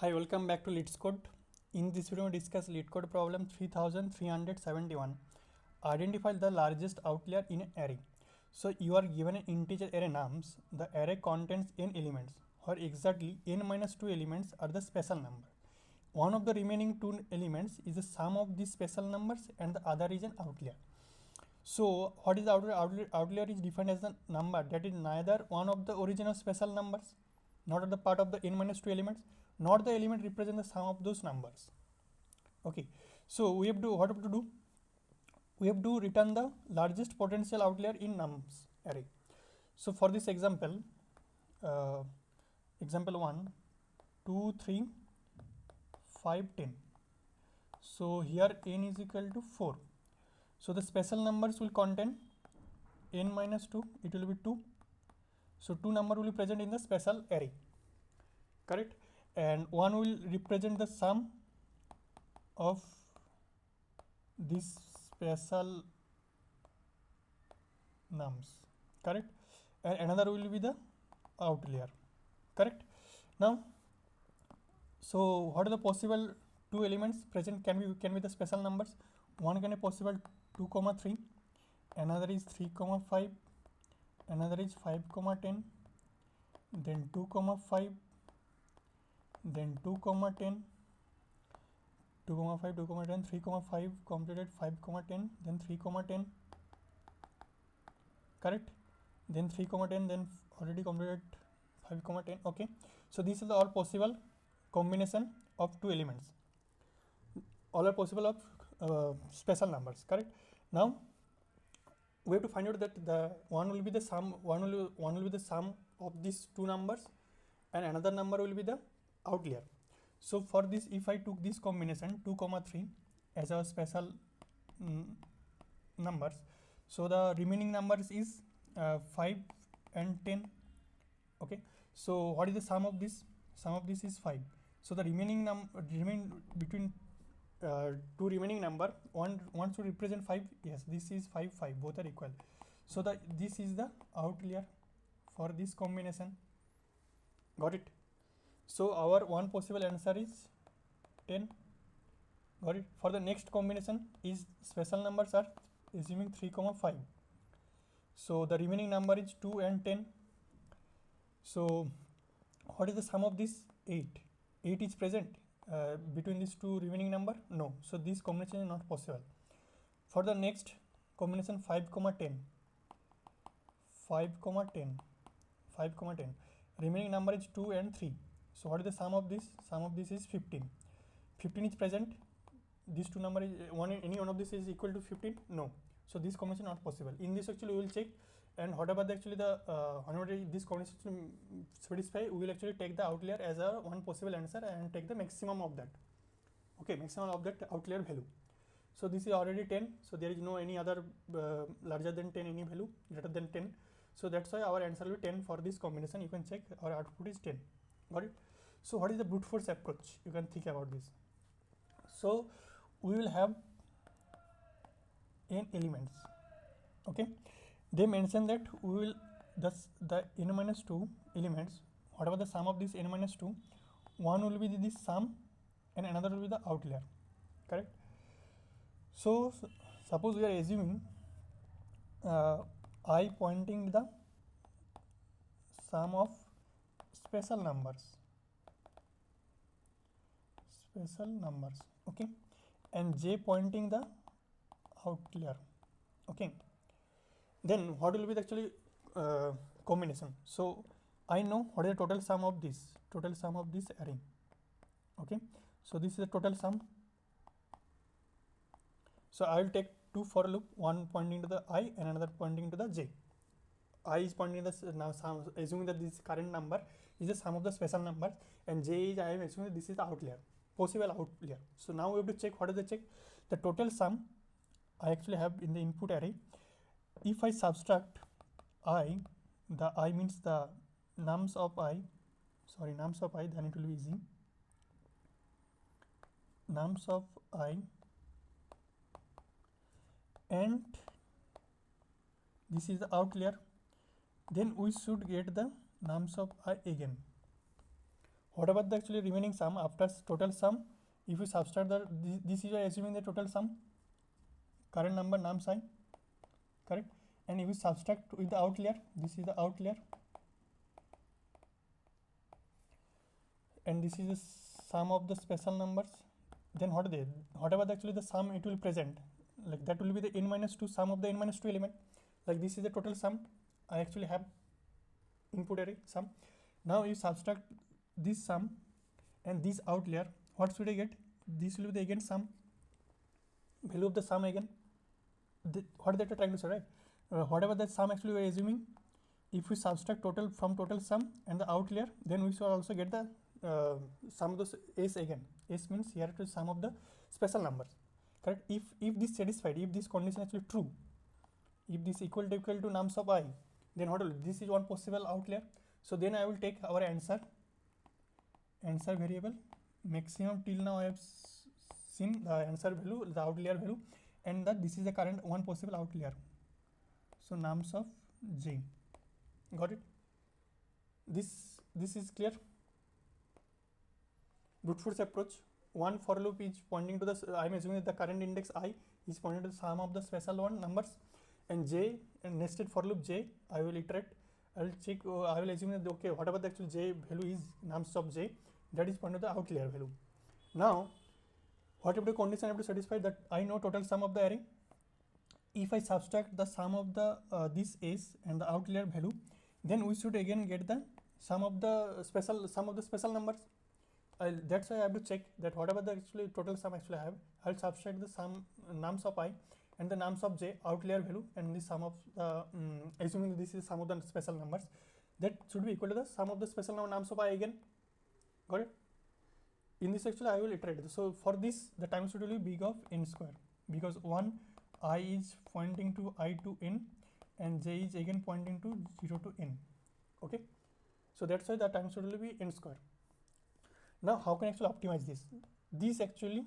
Hi, welcome back to LeetCode. In this video, we discuss LeetCode problem 3371. Identify the largest outlier in an array. So you are given an integer array nums. The array contains n elements, or exactly n minus 2 elements are the special number. One of the remaining two elements is the sum of these special numbers, and the other is an outlier. So what is the outlier? Outlier is defined as the number that is neither one of the original special numbers, not the part of the n minus 2 elements, not the element represent the sum of those numbers. Okay, so we have to what have to do? We have to return the largest potential outlier in nums array. So for this example, example 1, 2, 3, 5, 10. So here n is equal to 4. So the special numbers will contain n minus 2, it will be 2. So 2 number will be present in the special array, correct? And 1 will represent the sum of this special nums, correct? And another will be the outlier, correct? Now, so what are the possible two elements present can be the special numbers? One can be possible 2, 3, another is 3, 5, another is 5, 10, then 2, 5, then 2, 10, 2, 5, 2, 10, 3, 5, completed 5, 10, then 3, 10, correct? Then 3, 10, then already completed 5, 10. Okay, so this is the all possible combination of two elements. All are possible of special numbers, correct? Now we have to find out that the one will be the sum, one will be the sum of these two numbers, and another number will be the outlier. So for this, if I took this combination 2, 3 as our special numbers, so the remaining numbers is 5 and 10. Okay, so what is the sum of this? Sum of this is 5. So the remaining between two remaining number, one should represent 5. Yes, this is 5, 5, both are equal. So this is the outlier for this combination. Got it? So our one possible answer is 10. Got it? For the next combination is special numbers are assuming 3, 5. So the remaining number is 2 and 10. So what is the sum of this? 8. 8 is present between these two remaining number? No. So this combination is not possible. For the next combination 5, 10. 5, 10. 5, 10. Remaining number is 2 and 3. So what is the sum of this? Sum of this is 15. 15 is present. These two number is any one of this is equal to 15? No. So this combination not possible. In this actually we will check, and whatever whenever this combination satisfy, we will actually take the outlier as a one possible answer and take the maximum of that. Okay, maximum of that outlier value. So this is already 10. So there is no any other larger than 10 any value greater than 10. So that's why our answer will be 10 for this combination. You can check our output is 10. Got it? So what is the brute force approach? You can think about this. So we will have n elements. Okay, they mention that we will the n minus 2 elements, whatever the sum of this n minus 2, one will be this sum and another will be the outlier, correct? So suppose we are assuming I pointing the sum of special numbers, okay, and j pointing the outlier. Okay, then what will be the actually combination? So I know what is the total sum of this array. Okay, so this is the total sum. So I will take two for loop, one pointing to the I and another pointing to the j. I is pointing to the now sum, assuming that this current number is the sum of the special numbers, and j is, I am assuming this is the outlier, possible outlier. So now we have to check what is the check. The total sum I actually have in the input array. If I subtract I, the I means the nums of I, then it will be easy. Nums of I, and this is the outlier, then we should get the nums of I again. What about the actually remaining sum after total sum? If you subtract this is assuming the total sum, current number num sign, correct? And if you subtract with the outlier, this is the outlier, and this is the sum of the special numbers. Then what are they? Whatever actually the sum it will present, like that will be the n minus 2 sum of the n minus 2 element. Like this is the total sum. I actually have input array sum. Now you subtract this sum and this outlier. What should I get? This will be the again sum, value of the sum again. What that trying to say, right? Whatever the sum actually we are assuming, if we subtract total from total sum and the outlier, then we should also get the sum of the s again. S means here it is sum of the special numbers, correct? If this satisfied, if this condition actually true, if this equal to nums of I, then what will this is one possible outlier. So then I will take our answer variable maximum. Till now I have seen the answer value, the outlier value, and that this is the current one possible outlier. So nums of j. Got it? This is clear. Brute force approach. One for loop is pointing to the, I am assuming that the current index I is pointing to the sum of the special one numbers, and j, and nested for loop j, I will iterate. I will check, I will assume that okay, whatever the actual j value is, nums of j, that is pointing to the outlier value. Now whatever the condition I have to satisfy, that I know total sum of the array. If I subtract the sum of the this s and the outlier value, then we should again get the sum of the special numbers. That's why I have to check that whatever the actually total sum actually I have, I'll subtract the sum nums of I and the nums of j outlier value, and the sum of assuming this is sum of the special numbers, that should be equal to the sum of the special number nums of I again. Got it? In this actually I will iterate. So for this the time should be big of n square, because one I is pointing to I to n and j is again pointing to 0 to n. Okay, so that's why the time should be n square. Now how can I actually optimize this? This actually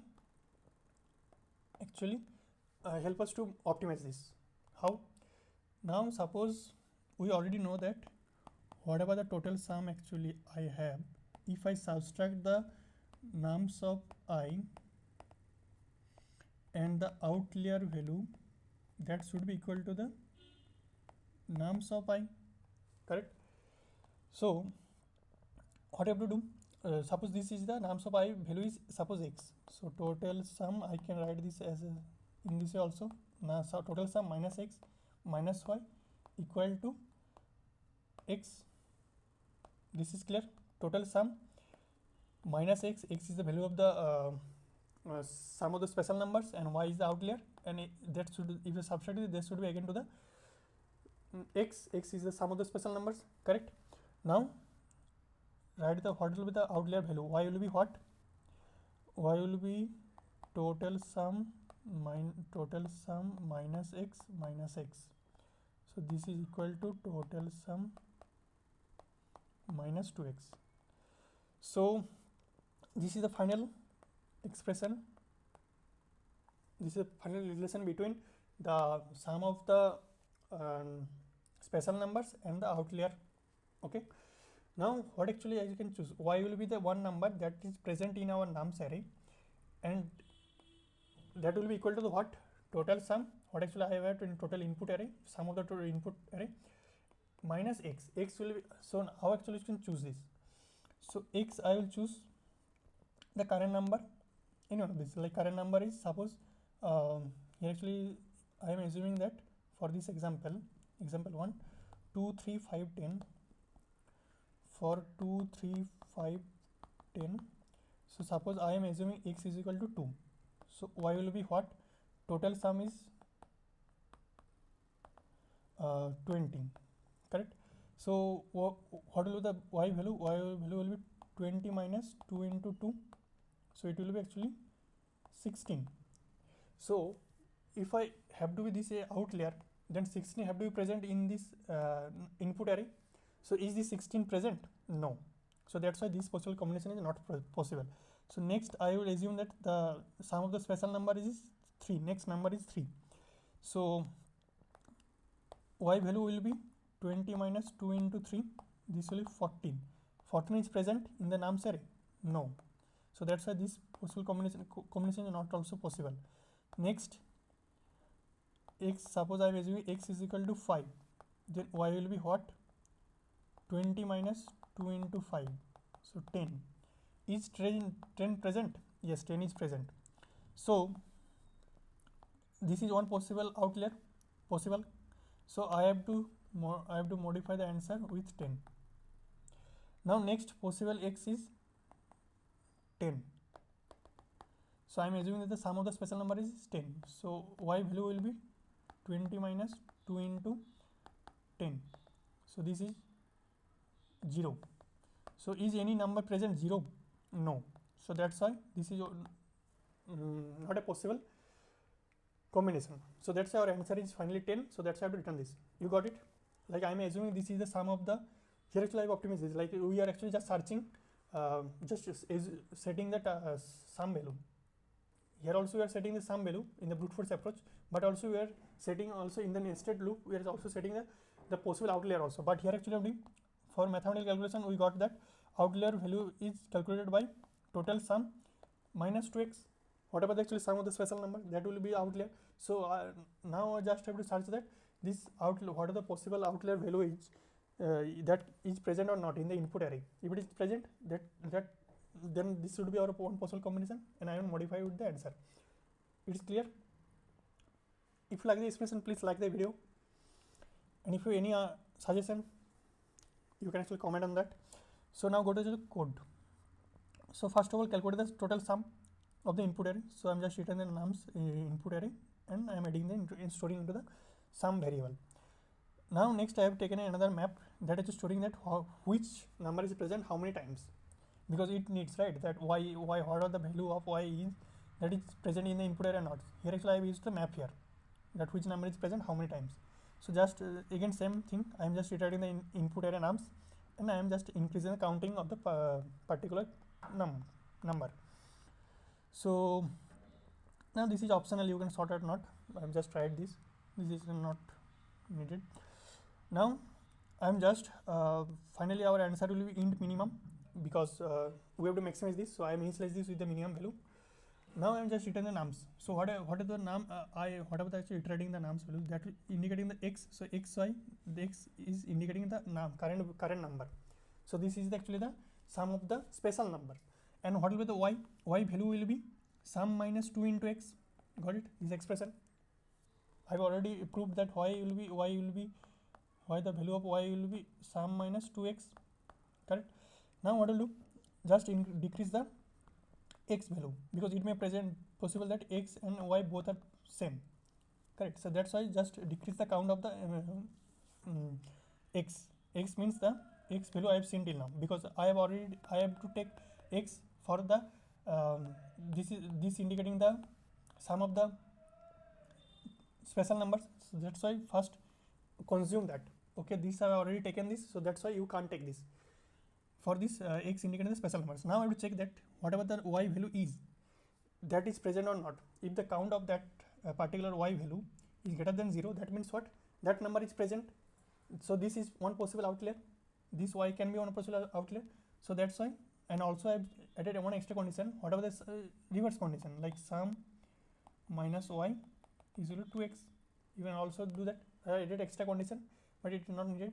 help us to optimize this. How? Now suppose we already know that whatever the total sum actually I have, if I subtract the nums of I and the outlier value, that should be equal to the nums of I, correct? So what I have to do, suppose this is the nums of I value is suppose x, so total sum I can write this as a, in this way also, now so total sum minus x minus y equal to x. This is clear. Total sum minus x is the value of the sum of the special numbers, and y is the outlier, and that should, if you subtract it, this should be again to the x is the sum of the special numbers, correct? Now write the, what will be the outlier value? Y will be what? Y will be total sum minus x. So this is equal to total sum minus 2x. So this is the final expression. This is a final relation between the sum of the special numbers and the outlier. Okay. Now what actually I can choose? Y will be the one number that is present in our nums array, and that will be equal to the what? Total sum, what actually I have in total input array, sum of the total input array, minus x. X will be, so how actually you can choose this? So x I will choose the current number. Any one of this, like current number is, suppose here actually I am assuming that for this example 1, 2, 3, 5, 10. For 2, 3, 5, 10. So suppose I am assuming x is equal to 2. So y will be what? Total sum is 20, correct? So what will be the y value? Y value will be 20 minus 2 into 2. So it will be actually 16. So if I have to be this outlier, then 16 have to be present in this input array. So is this 16 present? No. So that's why this possible combination is not possible. So next I will assume that the sum of the special number is 3. Next number is 3. So y value will be 20 minus 2 into 3. This will be 14. 14 is present in the nums array? No. So that's why this possible combination is not also possible. Next, x, suppose I am assuming x is equal to 5, then y will be what? 20 minus 2 into 5, so 10. Is 10 present? Yes, 10 is present. So this is one possible outlier, possible. So I have to modify the answer with 10. Now next possible x is 10. So I am assuming that the sum of the special number is 10. So y value will be 20 minus 2 into 10. So this is 0. So is any number present 0? No. So that's why this is not a possible combination. So that's why our answer is finally 10. So that's why I have to return this. You got it? Like I am assuming this is the sum of the, here actually I have optimized this. Like we are actually just searching, just is setting that sum value. Here also we are setting the sum value in the brute force approach, but also we are setting also in the nested loop, we are also setting the possible outlier also. But here actually for mathematical calculation we got that outlier value is calculated by total sum minus 2x, whatever the actually sum of the special number, that will be outlier. So now I just have to search that this outlier, what are the possible outlier value is that is present or not in the input array. If it is present, then this should be our one possible combination, and I will modify with the answer. It is clear? If you like the explanation, please like the video, and if you have any suggestion, you can actually comment on that. So now go to the code. So first of all, calculate the total sum of the input array. So I'm just returning the nums input array, and I'm adding the storing into the sum variable. Now next I have taken another map that is storing that which number is present how many times, because it needs, right, that y what are the value of y is that is present in the input array or not. Here actually I have used the map here, that which number is present how many times. So just again same thing, I am just returning the input array nums, and I am just increasing the counting of the particular number. So now this is optional, you can sort it or not. I have just tried this. This is not needed. Now I am just finally our answer will be int minimum, because we have to maximize this. So I am initialize this with the minimum value. Now I am just returning the nums. So what are the num whatever the actually iterating the nums value, that indicating the x. So xy, the x is indicating the current number. So this is actually the sum of the special number. And what will be the y? Y value will be sum minus 2 into x. Got it? This expression. I have already proved that the value of y will be sum minus 2x. Correct? Now what will do? Just decrease the x value, because it may present possible that x and y both are same. Correct? So that's why just decrease the count of the x. X means the x value I have seen till now, because I have to take x for the this indicating the sum of the special numbers. So that's why first consume that. Okay, this I have already taken this, so that's why you can't take this. For this x indicating the special numbers. Now I have to check that whatever the y value is, that is present or not. If the count of that particular y value is greater than 0, that means what? That number is present. So this is one possible outlier. This y can be one possible outlier. So that's why. And also I have added one extra condition, whatever the reverse condition, like sum minus y is equal to 2x. You can also do that. I added extra condition, but it is not needed.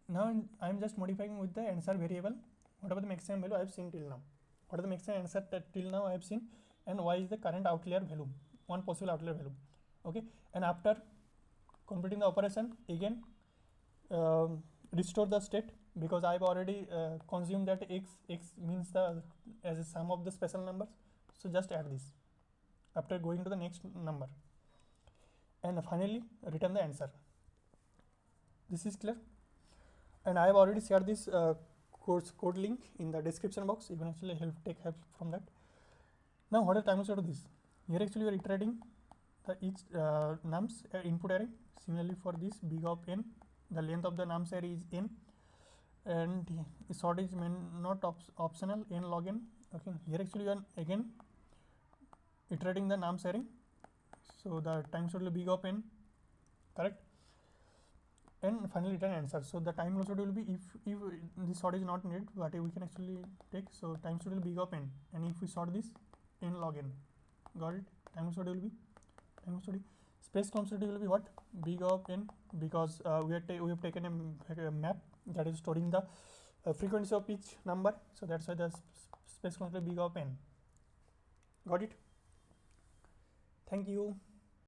Now I am just modifying with the answer variable, whatever the maximum value I have seen till now. What is the maximum answer that till now I have seen, and y is the current outlier value, one possible outlier value. Okay, and after completing the operation, again restore the state, because I have already consumed that x means the as a sum of the special numbers. So just add this after going to the next number, and finally return the answer. This is clear, and I have already shared this code link in the description box. You can actually take help from that. Now what are the time to this? Here actually we are iterating the each nums input array. Similarly for this big of n, the length of the nums array is n, and sort is not optional, n log n. Okay, here actually we are again iterating the nums array. So the time should be big of n, correct? and finally return answer. So the time sort will be, if this sort is not needed, but we can actually take, so time sort will be big of n, and if we sort this, n log n. Got it? Time sort will be space complexity will be what? Big of n, because we have taken a map that is storing the frequency of each number, so that's why the space complexity big of n. Got it? Thank you.